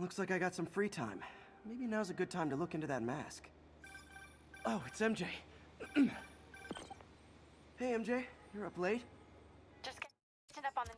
Looks like I got some free time. Maybe now's a good time to look into that mask. Oh, it's MJ. Hey, MJ. You're up late? Just catching up on the news.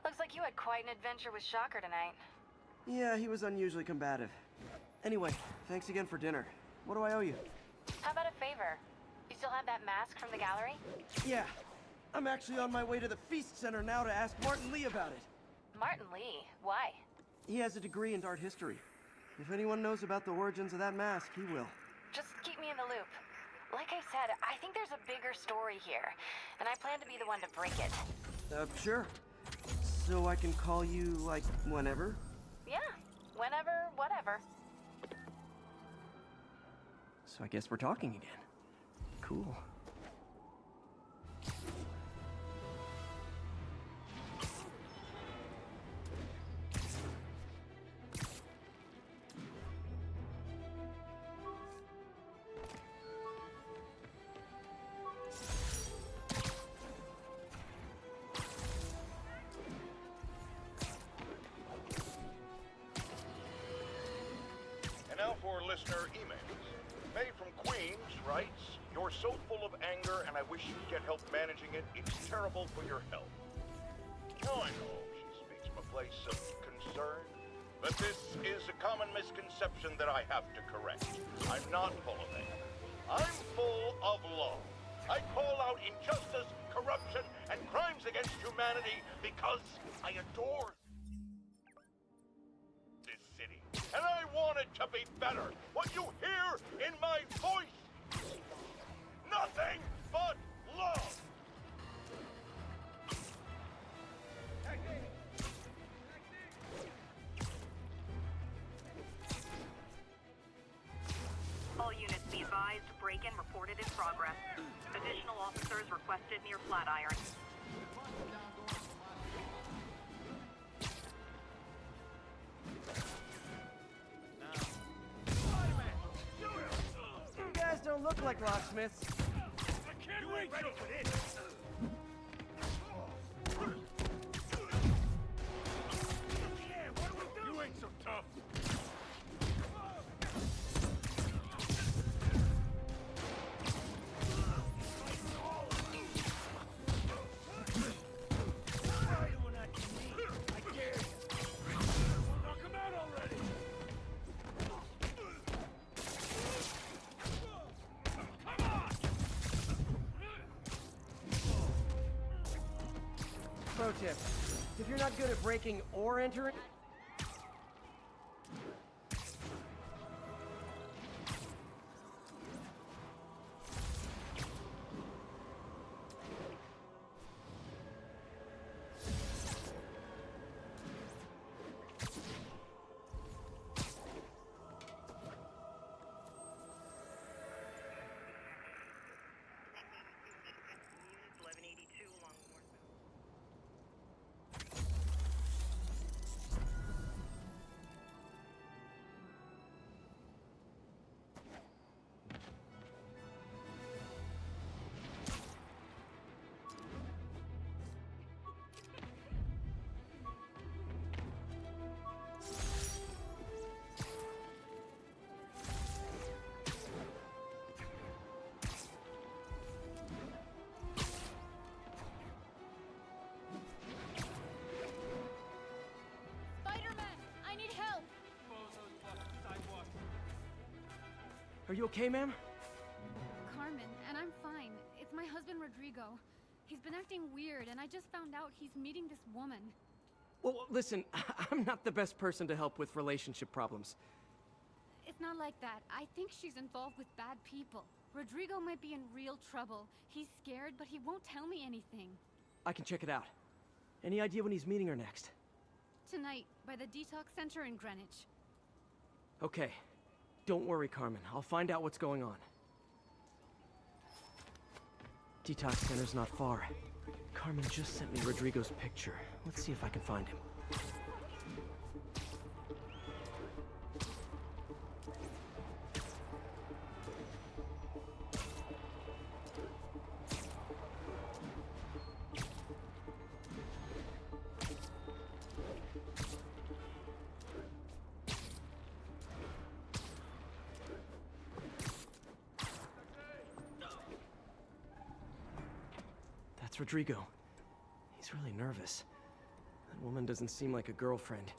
Looks like you had quite an adventure with Shocker tonight. Yeah, he was unusually combative. Anyway, thanks again for dinner. What do I owe you? How about a favor? You still have that mask from the gallery? Yeah. I'm actually on my way to the Feast Center now to ask Martin Lee about it. Martin Lee? Why? He has a degree in art history. If anyone knows about the origins of that mask, he will. Just keep me in the loop. Like I said, I think there's a bigger story here, and I plan to be the one to break it. Sure. So I can call you, like, whenever? Yeah, whenever, whatever. So I guess we're talking again. Cool. And now for listener emails. May from Queens writes, "You're so full of anger and I wish you'd get help managing it. It's terrible for your health." Now I know she speaks from a place of concern, but this is a common misconception that I have to correct. I'm not full of anger. I'm full of love. I call out injustice, corruption, and crimes against humanity because I adore this city, and I want it to be better. What you hear in my voice, nothing but love. All units be advised, break-in reported in progress. Additional officers requested near Flatiron. You guys don't look like locksmiths. You ain't ready for this! Yeah, what do we do? You ain't so tough! Try doing that to me! I dare you! Knock him out already! Come on! Pro tip. If you're not good at breaking or entering... Units 1182 along northbound. Spider-Man! I need help! Are you okay, ma'am? Carmen, and I'm fine. It's my husband, Rodrigo. He's been acting weird, and I just found out he's meeting this woman. Well, listen, I'm not the best person to help with relationship problems. It's not like that. I think she's involved with bad people. Rodrigo might be in real trouble. He's scared, but he won't tell me anything. I can check it out. Any idea when he's meeting her next? Tonight, by the detox center in Greenwich. Okay. Don't worry, Carmen. I'll find out what's going on. Detox center's not far. Carmen just sent me Rodrigo's picture. Let's see if I can find him. That's Rodrigo. He's really nervous. That woman doesn't seem like a girlfriend.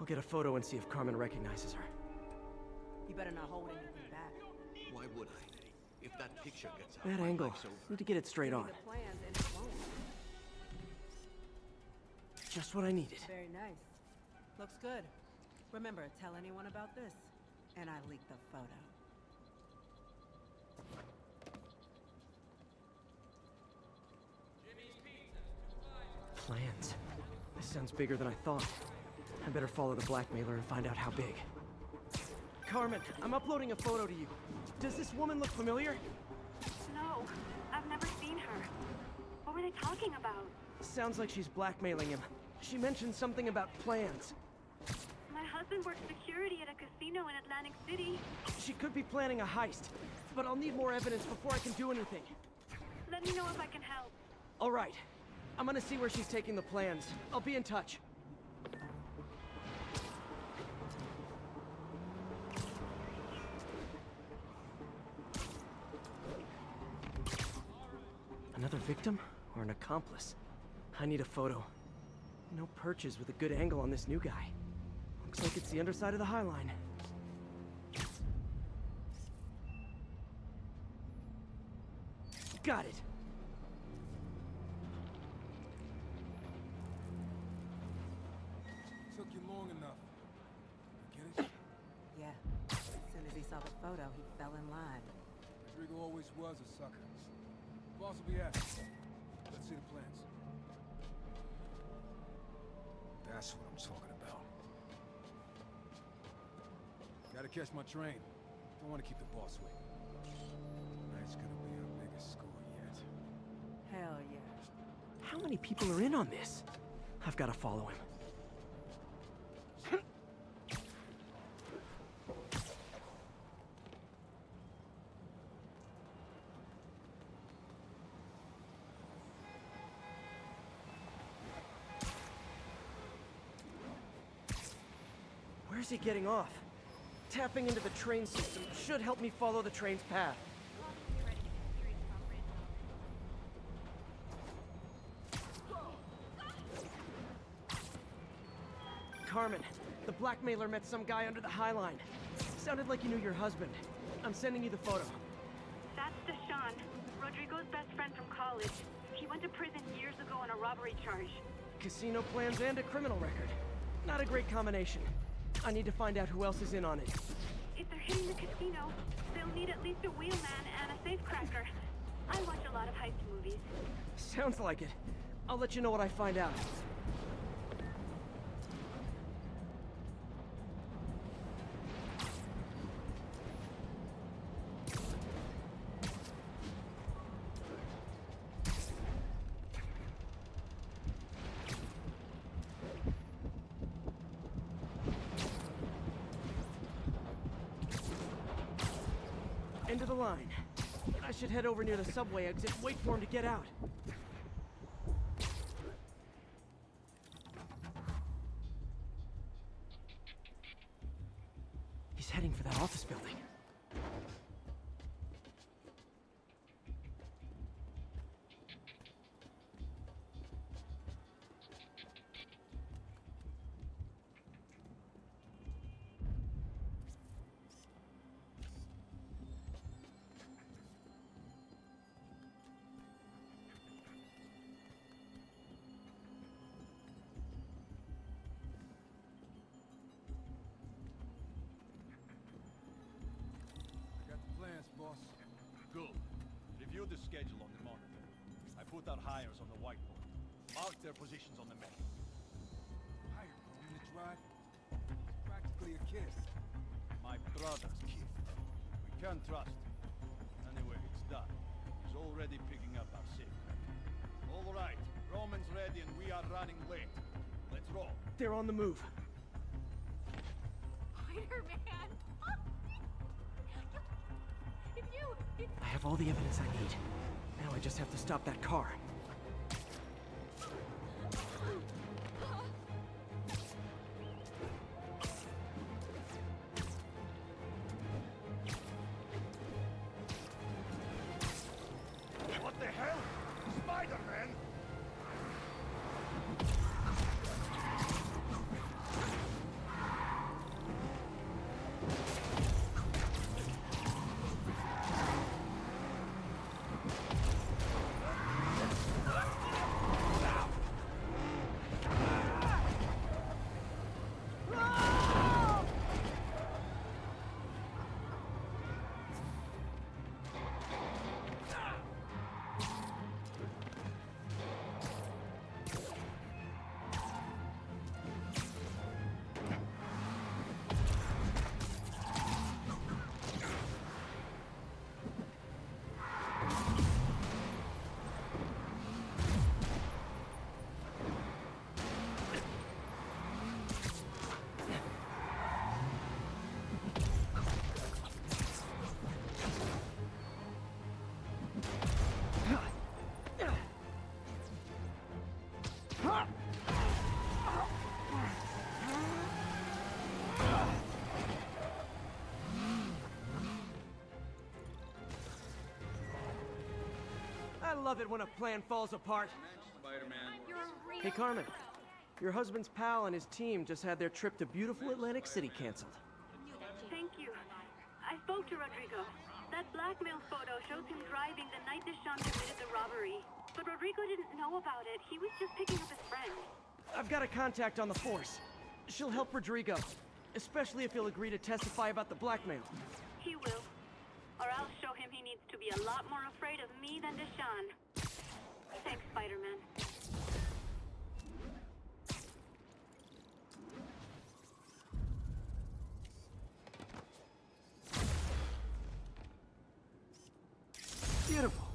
I'll get a photo and see if Carmen recognizes her. You better not hold anything back. Why would I? If that picture gets out, That my angle. life's over. Need to get it straight Give on. me the plans and it won't. Just what I needed. Very nice. Looks good. Remember, tell anyone about this. And I leaked the photo. Plans. This sounds bigger than I thought. I better follow the blackmailer and find out how big. Carmen, I'm uploading a photo to you. Does this woman look familiar? No, I've never seen her. What were they talking about? Sounds like she's blackmailing him. She mentioned something about plans. My husband works security at a casino in Atlantic City. She could be planning a heist, but I'll need more evidence before I can do anything. Let me know if I can help. All right. I'm gonna see where she's taking the plans. I'll be in touch. Another victim or an accomplice? I need a photo. No perches with a good angle on this new guy. Looks like it's the underside of the High Line. Got it. Took you long enough. You get it? Yeah. As soon as he saw the photo, he fell in line. Rodrigo always was a sucker. Boss will be asking. Let's see the plans. That's what I'm talking about. Gotta catch my train. Don't want to keep the boss waiting. Tonight's gonna be our biggest score yet. Hell yeah. How many people are in on this? I've got to follow him. Where's he getting off? Tapping into the train system should help me follow the train's path. Carmen, the blackmailer met some guy under the High Line. Sounded like you knew your husband. I'm sending you the photo. That's Deshaun, Rodrigo's best friend from college. He went to prison years ago on a robbery charge. Casino plans and a criminal record. Not a great combination. I need to find out who else is in on it. If they're hitting the casino, they'll need at least a wheelman and a safecracker. I watch a lot of heist movies. Sounds like it. I'll let you know what I find out. End of the line. I should head over near the subway exit, wait for him to get out. He's heading for that office building. View the schedule on the monitor. I put our hires on the whiteboard. Mark their positions on the map. How you going to drive? It's practically a kiss. My brother's kid. We can't trust him. Anyway, it's done. He's already picking up our secret. All right, Roman's ready and we are running late. Let's roll. They're on the move. Spider-Man! I have all the evidence I need. Now I just have to stop that car. What the hell? Spider-Man? I love it when a plan falls apart. You're a real Hey, Carmen. Your husband's pal and his team just had their trip to beautiful Atlantic City canceled. Thank you. I spoke to Rodrigo. That blackmail photo shows him driving the night Deshaun committed the robbery. But Rodrigo didn't know about it. He was just picking up his friend. I've got a contact on the force. She'll help Rodrigo, especially if he'll agree to testify about the blackmail. He will. Or I'll show him he needs to be a lot more afraid of me than Deshaun. Thanks, Spider-Man. Beautiful.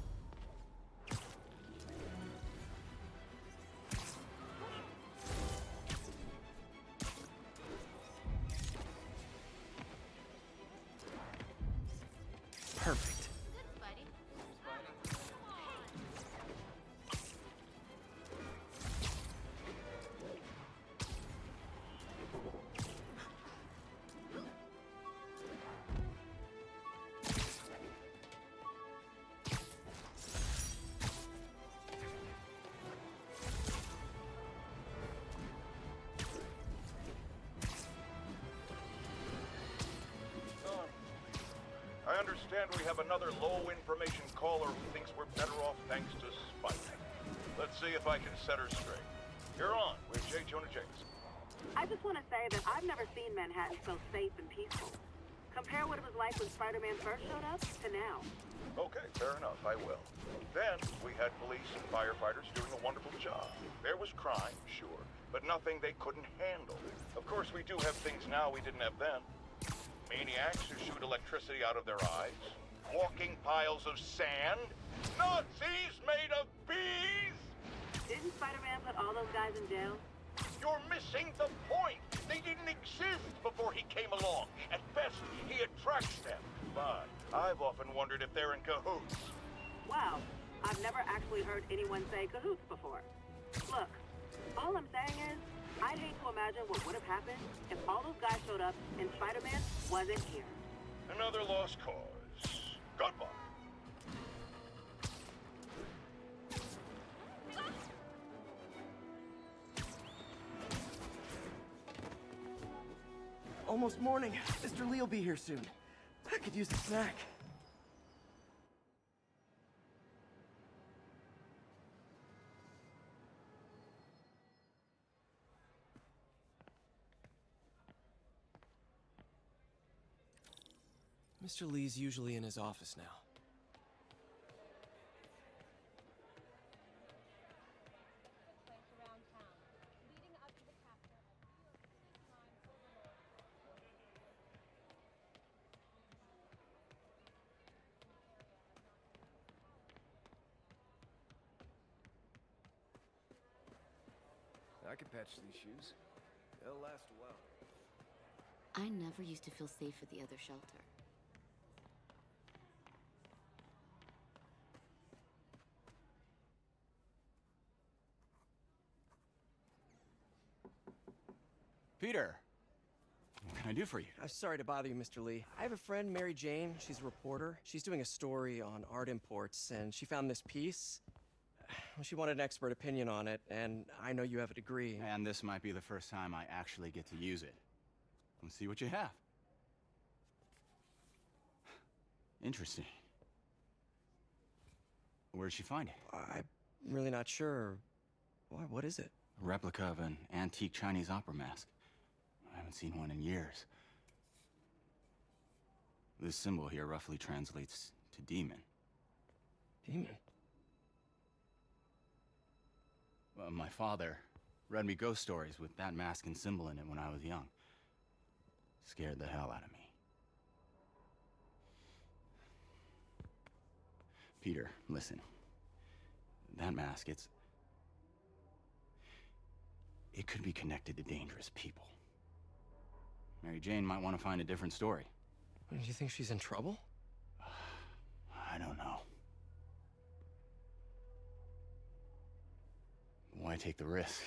Perfect. Good, buddy. I understand we have another low-information caller who thinks we're better off thanks to Spike. Let's see if I can set her straight. You're on with J. Jonah Jameson. I just want to say that I've never seen Manhattan so safe and peaceful. Compare what it was like when Spider-Man first showed up to now. Okay, fair enough, I will. Then, we had police and firefighters doing a wonderful job. There was crime, sure, but nothing they couldn't handle. Of course, we do have things now we didn't have then. Maniacs who shoot electricity out of their eyes. Walking piles of sand. Nazis made of bees! Didn't Spider-Man put all those guys in jail? You're missing the point! They didn't exist before he came along. At best, he attracts them. But I've often wondered if they're in cahoots. Wow, I've never actually heard anyone say cahoots before. Look, all I'm saying is, I'd hate to imagine what would have happened if all those guys showed up and Spider-Man wasn't here. Another lost cause. Goodbye. Almost morning. Mr. Lee will be here soon. I could use a snack. Mr. Lee's usually in his office now. I could patch these shoes. They'll last a while. I never used to feel safe at the other shelter. Peter, what can I do for you? I'm sorry to bother you, Mr. Lee. I have a friend, Mary Jane. She's a reporter. She's doing a story on art imports, and she found this piece. Well, she wanted an expert opinion on it, and I know you have a degree. And this might be the first time I actually get to use it. Let's see what you have. Interesting. Where'd she find it? I'm really not sure. Why, what is it? A replica of an antique Chinese opera mask. I haven't seen one in years. This symbol here roughly translates to demon. Demon? Well, my father read me ghost stories with that mask and symbol in it when I was young. Scared the hell out of me. Peter, listen. That mask, it could be connected to dangerous people. Mary Jane might want to find a different story. Do you think she's in trouble? I don't know. Why take the risk?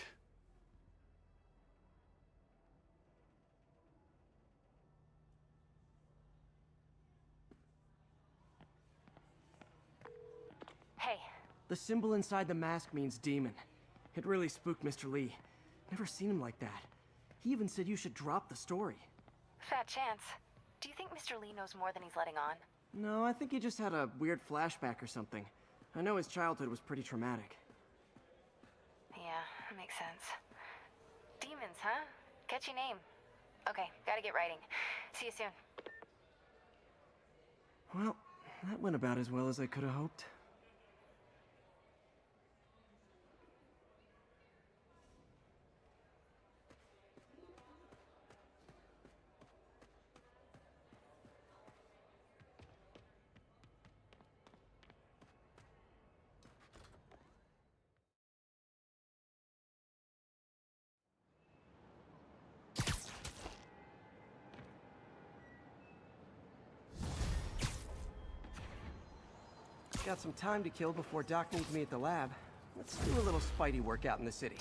Hey, The symbol inside the mask means demon. It really spooked Mr. Lee. Never seen him like that. He even said you should drop the story. fat chance. Do you think Mr. Lee knows more than he's letting on? No, I think he just had a weird flashback or something. I know his childhood was pretty traumatic. Yeah, makes sense. Demons, huh? Catchy name. Okay, gotta get writing. See you soon. Well, that went about as well as I could have hoped. Got some time to kill before Doc needs me at the lab. Let's do a little Spidey workout in the city.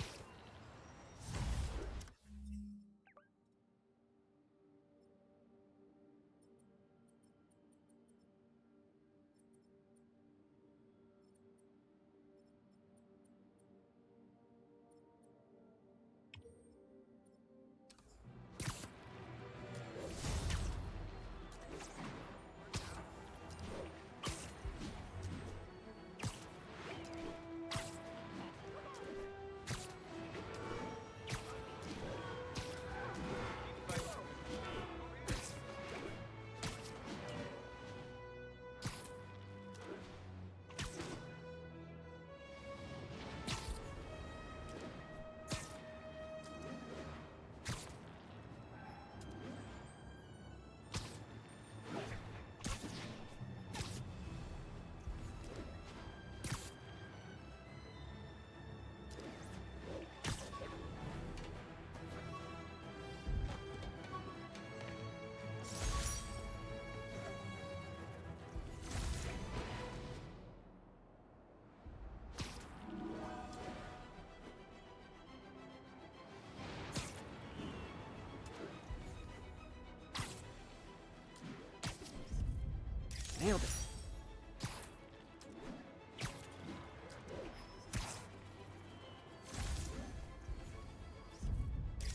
Nailed it.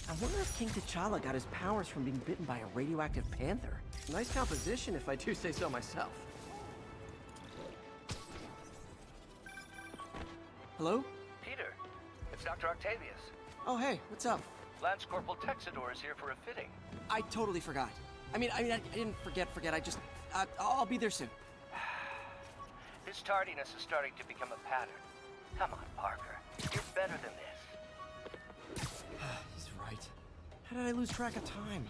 I wonder if King T'Challa got his powers from being bitten by a radioactive panther. Nice composition, if I do say so myself. Hello? Peter, it's Dr. Octavius. Oh, hey, what's up? Lance Corporal Texador is here for a fitting. I totally forgot. I didn't forget. I just, I'll be there soon. His tardiness is starting to become a pattern. Come on, Parker. You're better than this. He's right. How did I lose track of time?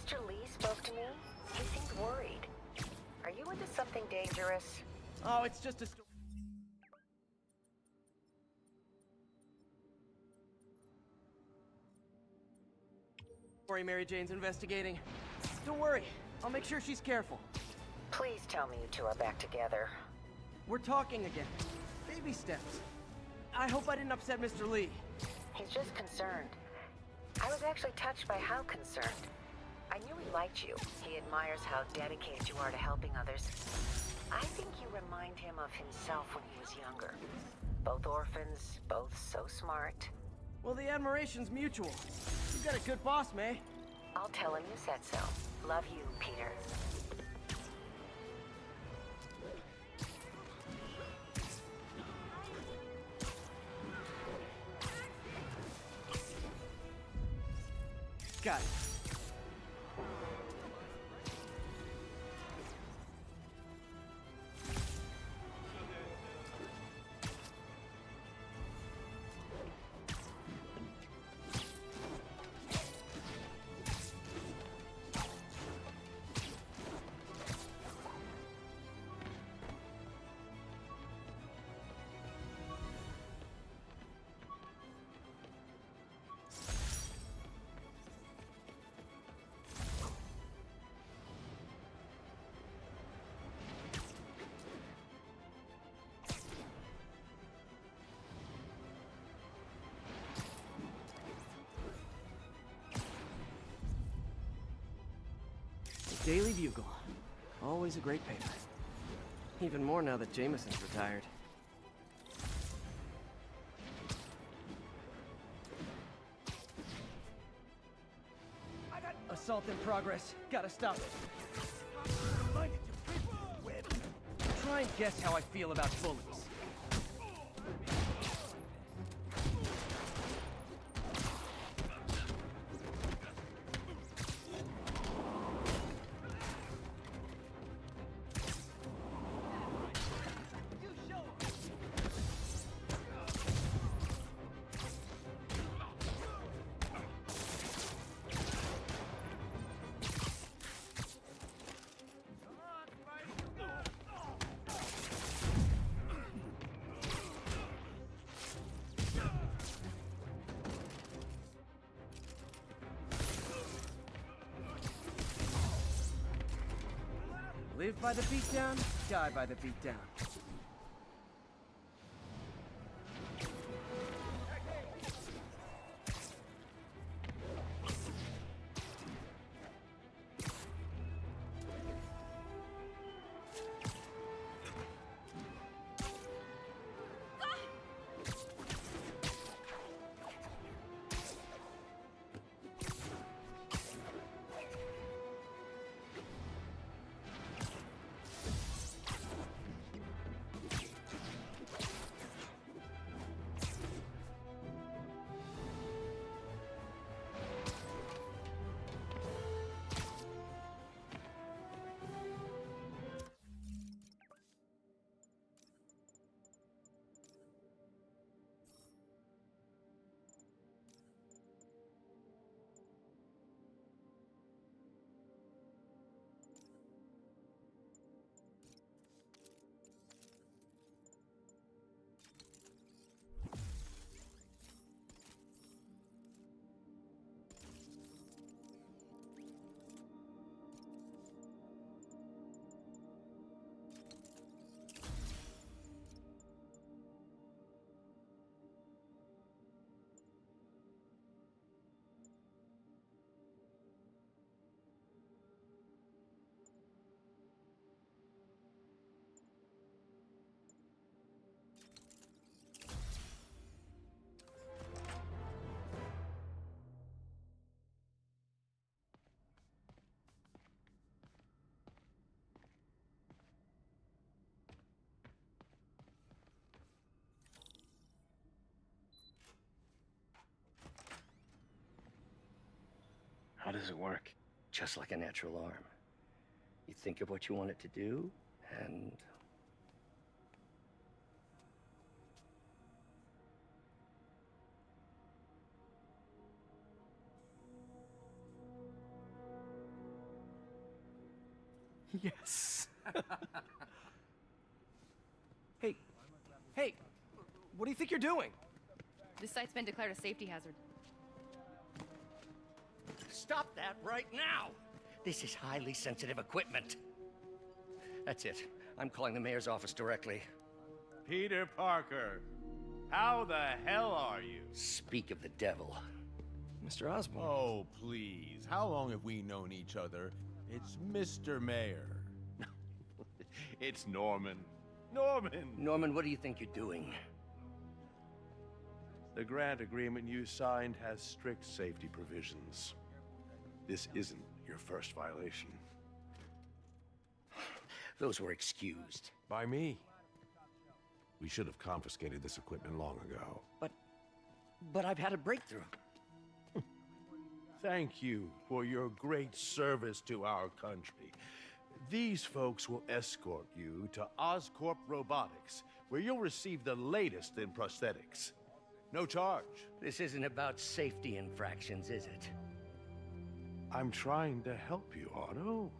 Mr. Lee spoke to me. He seemed worried. Are you into something dangerous? Oh, it's just a story Mary Jane's investigating. Don't worry, I'll make sure she's careful. Please tell me you two are back together. We're talking again. Baby steps. I hope I didn't upset Mr. Lee. He's just concerned. I was actually touched by how concerned. I knew he liked you. He admires how dedicated you are to helping others. I think you remind him of himself when he was younger. Both orphans, both so smart. Well, the admiration's mutual. You've got a good boss, May. I'll tell him you said so. Love you, Peter. Got it. Daily Bugle. Always a great paper. Even more now that Jameson's retired. Assault in progress. Gotta stop it. Try and guess how I feel about bullies. Live by the beatdown, die by the beatdown. How does it work? Just like a natural arm. You think of what you want it to do, and... Yes. Hey, hey, what do you think you're doing? This site's been declared a safety hazard. Stop that right now! This is highly sensitive equipment. That's it. I'm calling the mayor's office directly. Peter Parker, how the hell are you? Speak of the devil. Mr. Osborn. Oh, please. How long have we known each other? It's Mr. Mayor. It's Norman. Norman! Norman, what do you think you're doing? The grant agreement you signed has strict safety provisions. This isn't your first violation. Those were excused. By me. We should have confiscated this equipment long ago. But I've had a breakthrough. Thank you for your great service to our country. These folks will escort you to Oscorp Robotics, where you'll receive the latest in prosthetics. No charge. This isn't about safety infractions, is it? I'm trying to help you, Otto.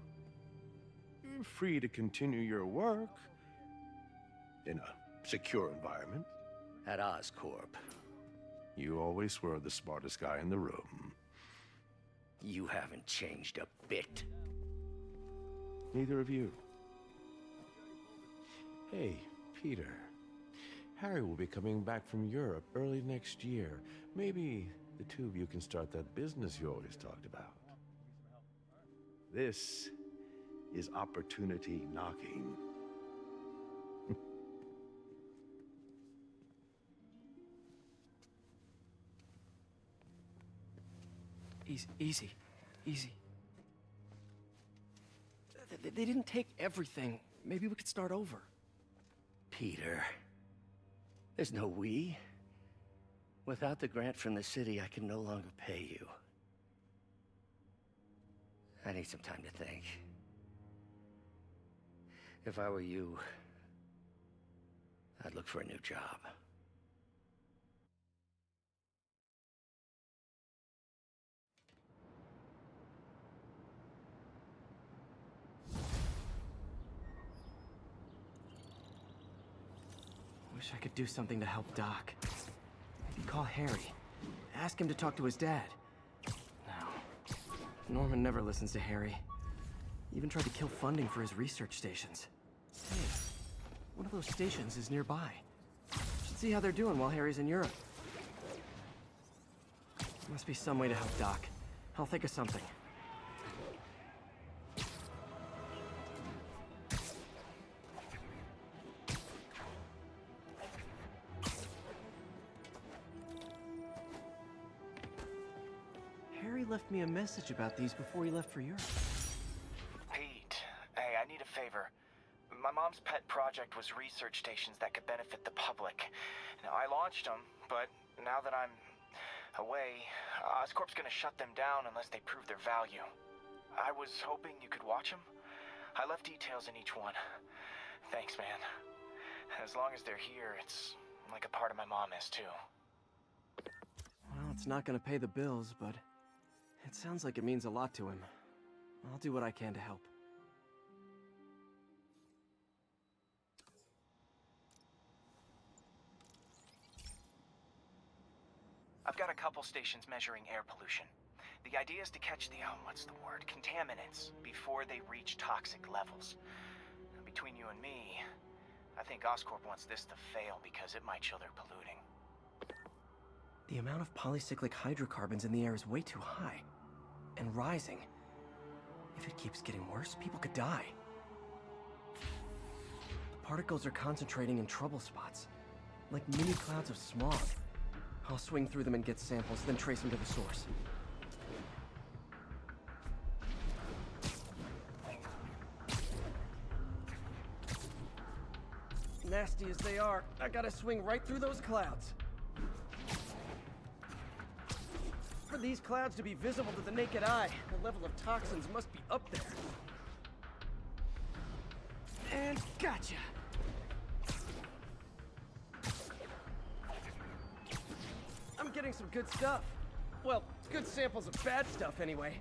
You're free to continue your work in a secure environment. At Oscorp. You always were the smartest guy in the room. You haven't changed a bit. Neither of you. Hey, Peter. Harry will be coming back from Europe early next year. Maybe the two of you can start that business you always talked about. This is opportunity knocking. Easy. They didn't take everything. Maybe we could start over. Peter, there's no we. Without the grant from the city, I can no longer pay you. I need some time to think. If I were you, I'd look for a new job. Wish I could do something to help Doc. Maybe call Harry. Ask him to talk to his dad. No. Norman never listens to Harry. He even tried to kill funding for his research stations. Hey, one of those stations is nearby. Should see how they're doing while Harry's in Europe. Must be some way to help Doc. I'll think of something. Harry left me a message about these before he left for Europe. Pete, hey, I need a favor. My mom's pet project was research stations that could benefit the public. Now, I launched them, but now that I'm away, Oscorp's gonna shut them down unless they prove their value. I was hoping you could watch them. I left details in each one. Thanks, man. As long as they're here, it's like a part of my mom is, too. Well, it's not gonna pay the bills, but it sounds like it means a lot to him. I'll do what I can to help. I've got a couple stations measuring air pollution. The idea is to catch the, contaminants before they reach toxic levels. Between you and me, I think Oscorp wants this to fail because it might show they're polluting. The amount of polycyclic hydrocarbons in the air is way too high. And rising. If it keeps getting worse, people could die. The particles are concentrating in trouble spots, like mini clouds of smog. I'll swing through them and get samples, then trace them to the source. Nasty as they are, I gotta swing right through those clouds. For these clouds to be visible to the naked eye, the level of toxins must be up there. And gotcha! I'm getting some good stuff. Well, good samples of bad stuff anyway.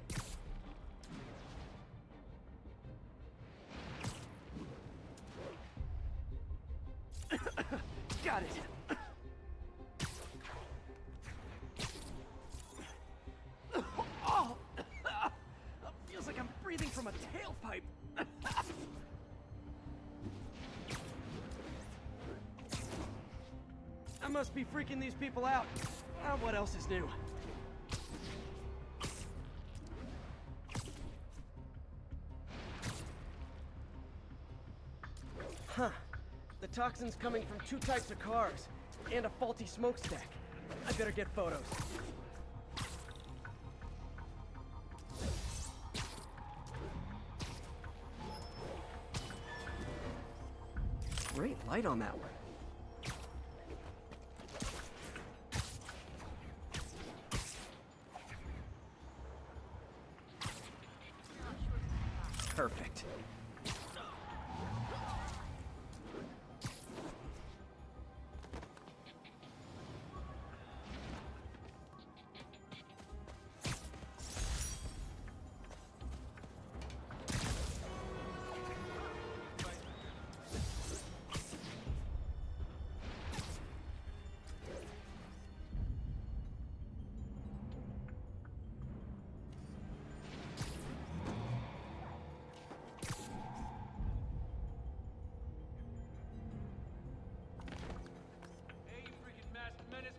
Got it. Oh! Feels like I'm breathing from a tailpipe. I must be freaking these people out. What else is new? Huh. The toxin's coming from 2 types of cars, and a faulty smokestack. I better get photos. Great light on that one. Perfect.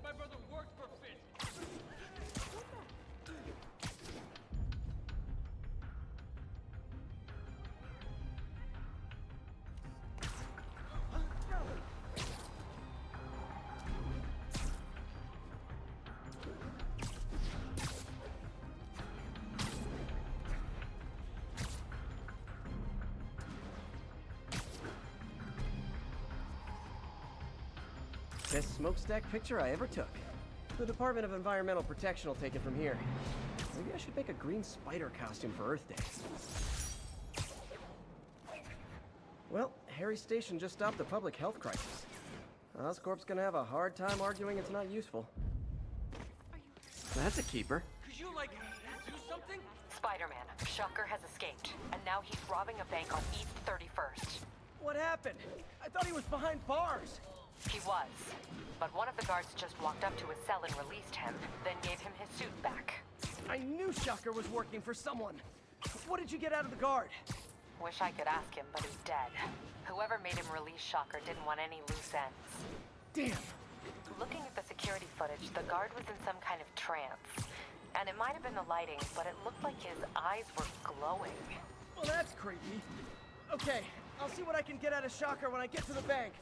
My brother works for Fisk. Best smokestack picture I ever took. The Department of Environmental Protection will take it from here. Maybe I should make a green spider costume for Earth Day. Well, Harry's station just stopped a public health crisis. Oscorp's gonna have a hard time arguing it's not useful. That's a keeper. Could you, like, do something? Spider-Man, Shocker has escaped, and now he's robbing a bank on East 31st. What happened? I thought he was behind bars. He was, but one of the guards just walked up to his cell and released him, then gave him his suit back. I knew Shocker was working for someone. What did you get out of the guard? Wish I could ask him, but he's dead. Whoever made him release Shocker didn't want any loose ends. Damn. Looking at the security footage, the guard was in some kind of trance. And it might have been the lighting, but it looked like his eyes were glowing. Well, that's creepy. Okay, I'll see what I can get out of Shocker when I get to the bank.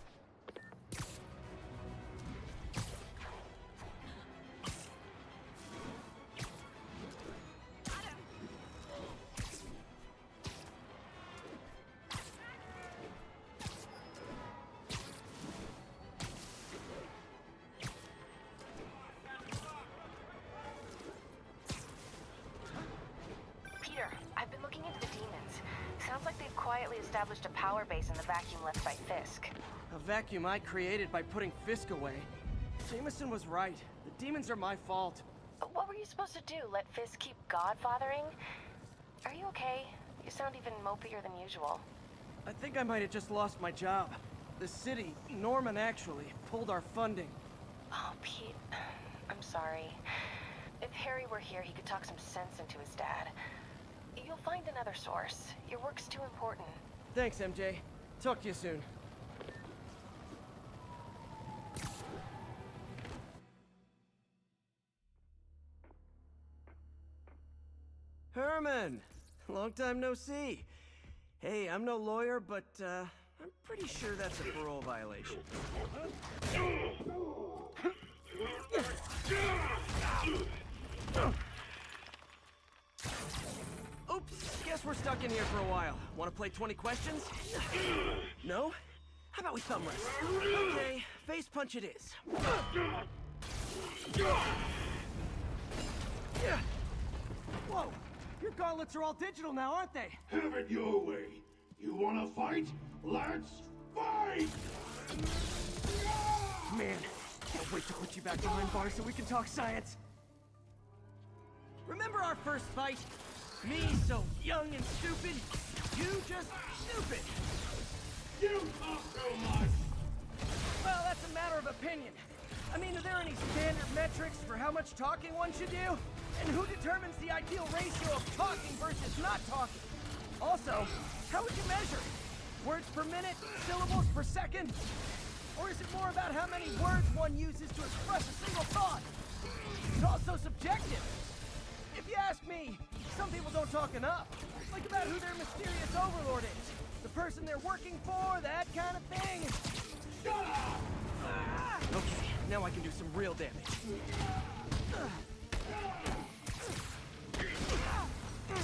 Quietly established a power base in the vacuum left by Fisk. A vacuum I created by putting Fisk away. Jameson was right. The demons are my fault. What were you supposed to do? Let Fisk keep godfathering? Are you okay? You sound even mopier than usual. I think I might have just lost my job. The city, Norman actually, pulled our funding. Oh, Pete. I'm sorry. If Harry were here, he could talk some sense into his dad. You'll find another source. Your work's too important. Thanks, MJ. Talk to you soon. Herman! Long time no see. Hey, I'm no lawyer, but, I'm pretty sure that's a parole violation. Oops, guess we're stuck in here for a while. Want to play 20 questions? No? How about we thumb wrestle? Okay, face punch it is. Whoa, your gauntlets are all digital now, aren't they? Have it your way. You wanna fight? Let's fight! Man, can't wait to put you back behind bars so we can talk science. Remember our first fight? Me so young and stupid, you just stupid. You talk so much. Well, that's a matter of of opinion. I mean, are there any standard metrics for how much talking one should do? And who determines the ideal ratio of talking versus not talking? Also, how would you measure it? Words per minute? Syllables per second? Or is it more about how many words one uses to express a single thought? It's also subjective. If you ask me, some people don't talk enough. Like about who their mysterious overlord is. The person they're working for, that kind of thing. Shut up! Okay, now I can do some real damage.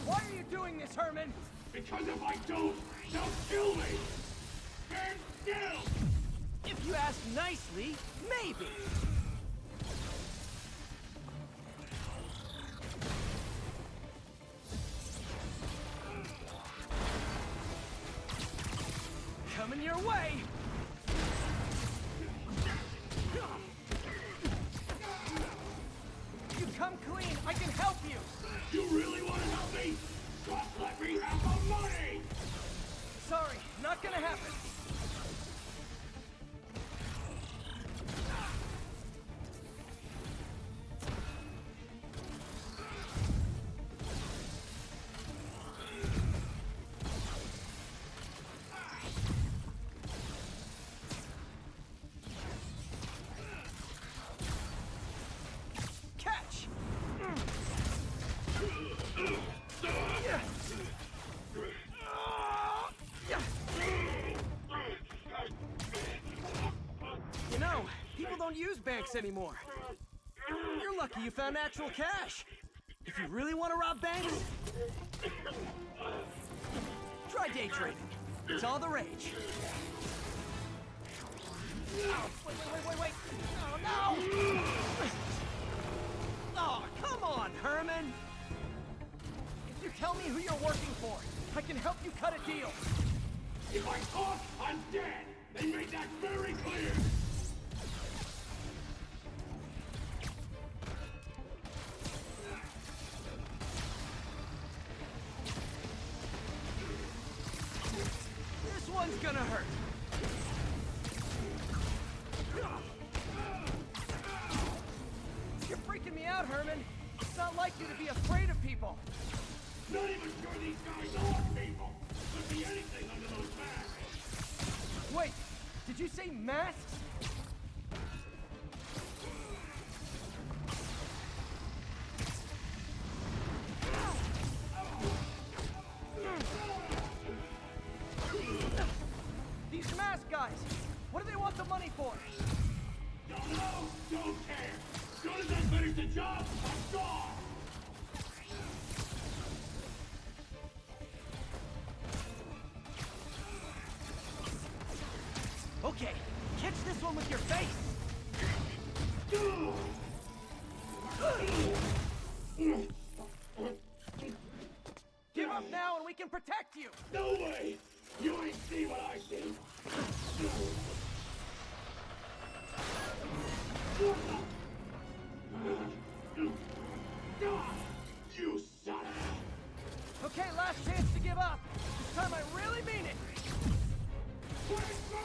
Why are you doing this, Herman? Because if I don't, they'll kill me! Stand still! If you ask nicely, maybe. Coming your way! You come clean, I can help you! You really want to help me? Just let me have the money! Sorry, not gonna happen. Catch! You know, people don't use banks anymore. You're lucky you found actual cash. If you really want to rob banks, try day trading. It's all the rage. Oh, wait. Oh, no! Oh, come on, Herman! If you tell me who you're working for, I can help you cut a deal. If I talk, I'm dead! They made that very clear! This one's gonna hurt. You're freaking me out, Herman. It's not like you to be afraid of people. Not even sure these guys are people! Could be anything under those masks! Wait, did you say masks? These mask guys, what do they want the money for? Don't know, don't care! As soon as I finish the job, I'm gone! Okay, catch this one with your face! Give up now and we can protect you! No way! You ain't see what I see! You son of a... Okay, last chance to give up. This time I really mean it. Quit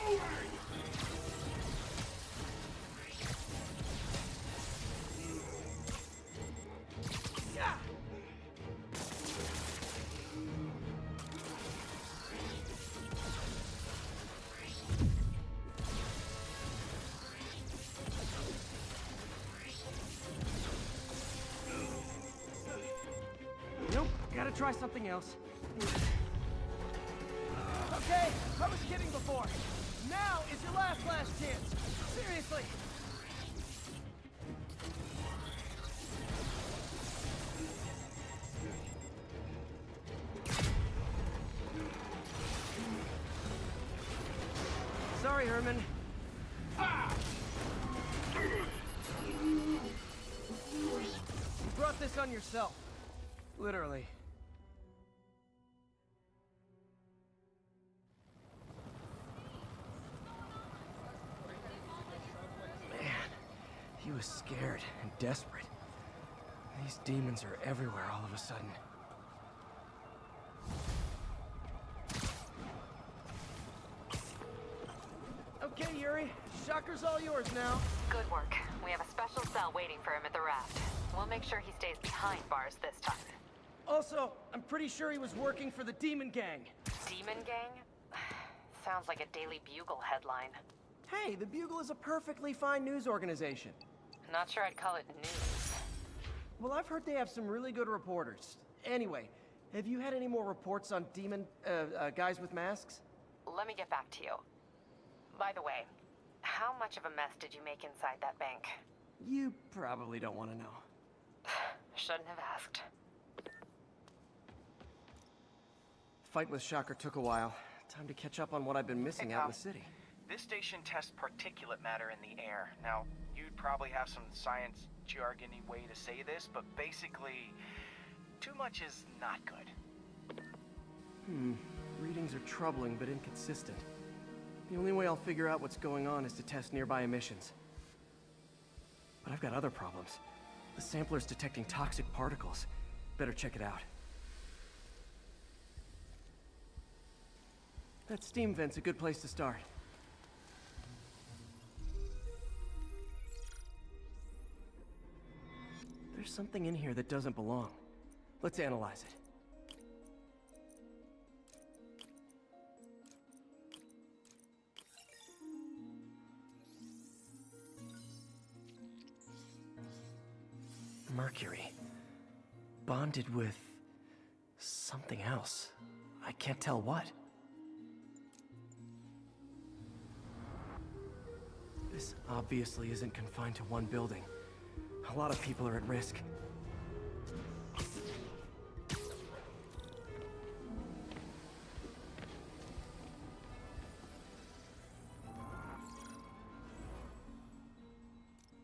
moving! Yeah! Nope, gotta try something else. Okay, I was kidding before. Now is your last chance. Seriously. Sorry, Herman. You brought this on yourself. Literally. Man, he was scared and desperate. These demons are everywhere all of a sudden. Okay, Yuri. Shocker's all yours now. Good work. We have a special cell waiting for him at the raft. We'll make sure he stays behind bars this time. Also, I'm pretty sure he was working for the Demon Gang. Demon Gang? Sounds like a Daily Bugle headline. Hey, the Bugle is a perfectly fine news organization. Not sure I'd call it news. Well, I've heard they have some really good reporters. Anyway, have you had any more reports on guys with masks? Let me get back to you. By the way, how much of a mess did you make inside that bank? You probably don't want to know. Shouldn't have asked. Fight with Shocker took a while. Time to catch up on what I've been missing out in the city. This station tests particulate matter in the air. Now, you'd probably have some science jargony way to say this, but basically, too much is not good. Readings are troubling but inconsistent. The only way I'll figure out what's going on is to test nearby emissions. But I've got other problems. The sampler's detecting toxic particles. Better check it out. That steam vent's a good place to start. There's something in here that doesn't belong. Let's analyze it. Mercury. Bonded with something else. I can't tell what. This obviously isn't confined to one building. A lot of people are at risk.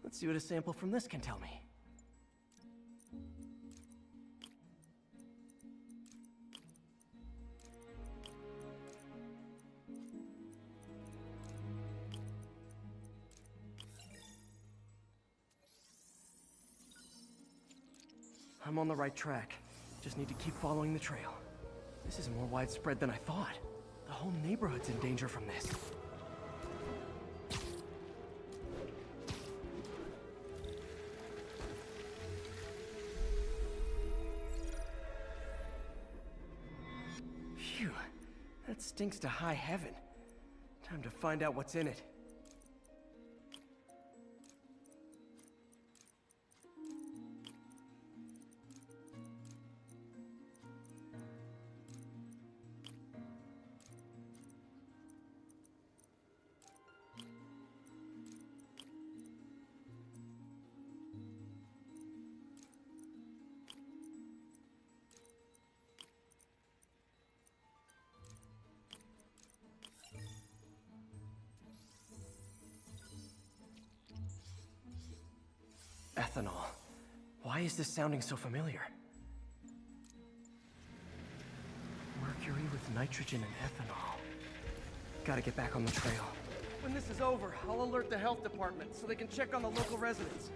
Let's see what a sample from this can tell me. I'm on the right track. Just need to keep following the trail. This is more widespread than I thought. The whole neighborhood's in danger from this. Phew, that stinks to high heaven. Time to find out what's in it. Ethanol. Why is this sounding so familiar? Mercury with nitrogen and ethanol. Gotta get back on the trail. When this is over, I'll alert the health department so they can check on the local residents.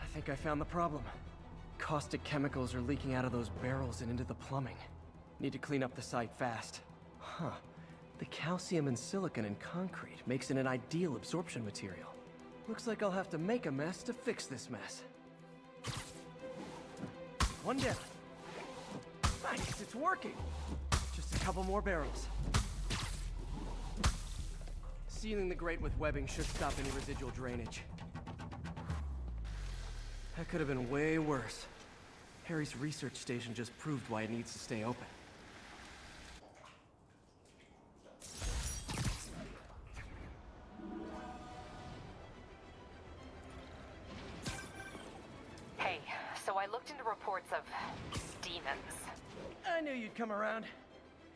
I think I found the problem. Caustic chemicals are leaking out of those barrels and into the plumbing. Need to clean up the site fast. Huh. The calcium and silicon in concrete makes it an ideal absorption material. Looks like I'll have to make a mess to fix this mess. One down. Nice, it's working. Just a couple more barrels. Sealing the grate with webbing should stop any residual drainage. That could have been way worse. Harry's research station just proved why it needs to stay open. Hey, so I looked into reports of demons. I knew you'd come around.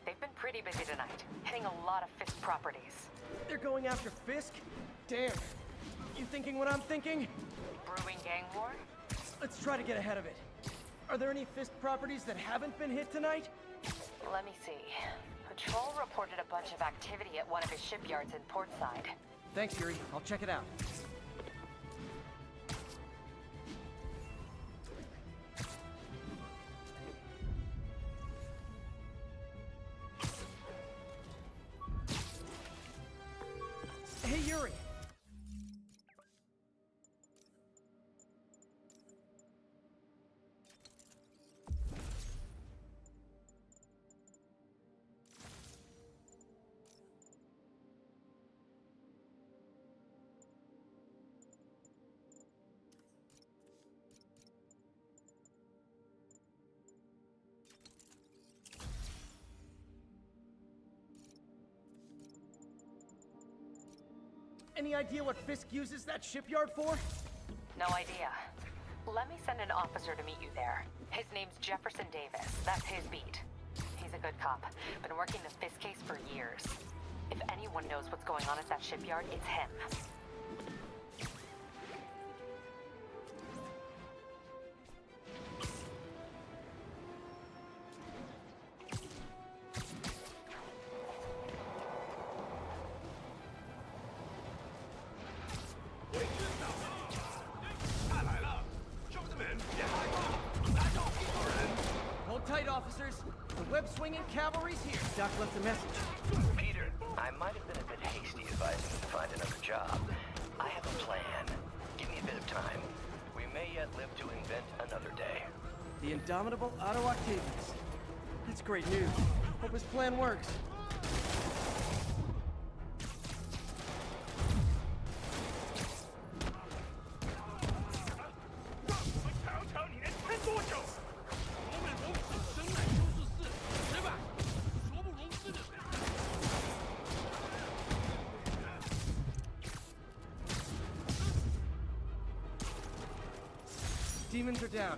They've been pretty busy tonight, hitting a lot of Fisk properties. They're going after Fisk? Damn. You thinking what I'm thinking? Brewing gang war? Let's try to get ahead of it. Are there any Fisk properties that haven't been hit tonight? Let me see. Patrol reported a bunch of activity at one of his shipyards in Portside. Thanks, Yuri. I'll check it out. Any idea what Fisk uses that shipyard for? No idea. Let me send an officer to meet you there. His name's Jefferson Davis. That's his beat. He's a good cop. Been working the Fisk case for years. If anyone knows what's going on at that shipyard, it's him. Hold tight, officers. The web-swinging cavalry's here. Doc left a message. Peter, I might have been a bit hasty advising you to find another job. I have a plan. Give me a bit of time. We may yet live to invent another day. The indomitable Otto Octavius. That's great news. Hope his plan works. Demons are down.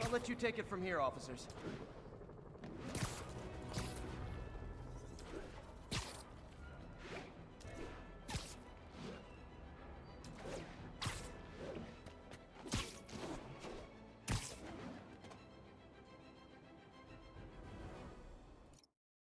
I'll let you take it from here, officers.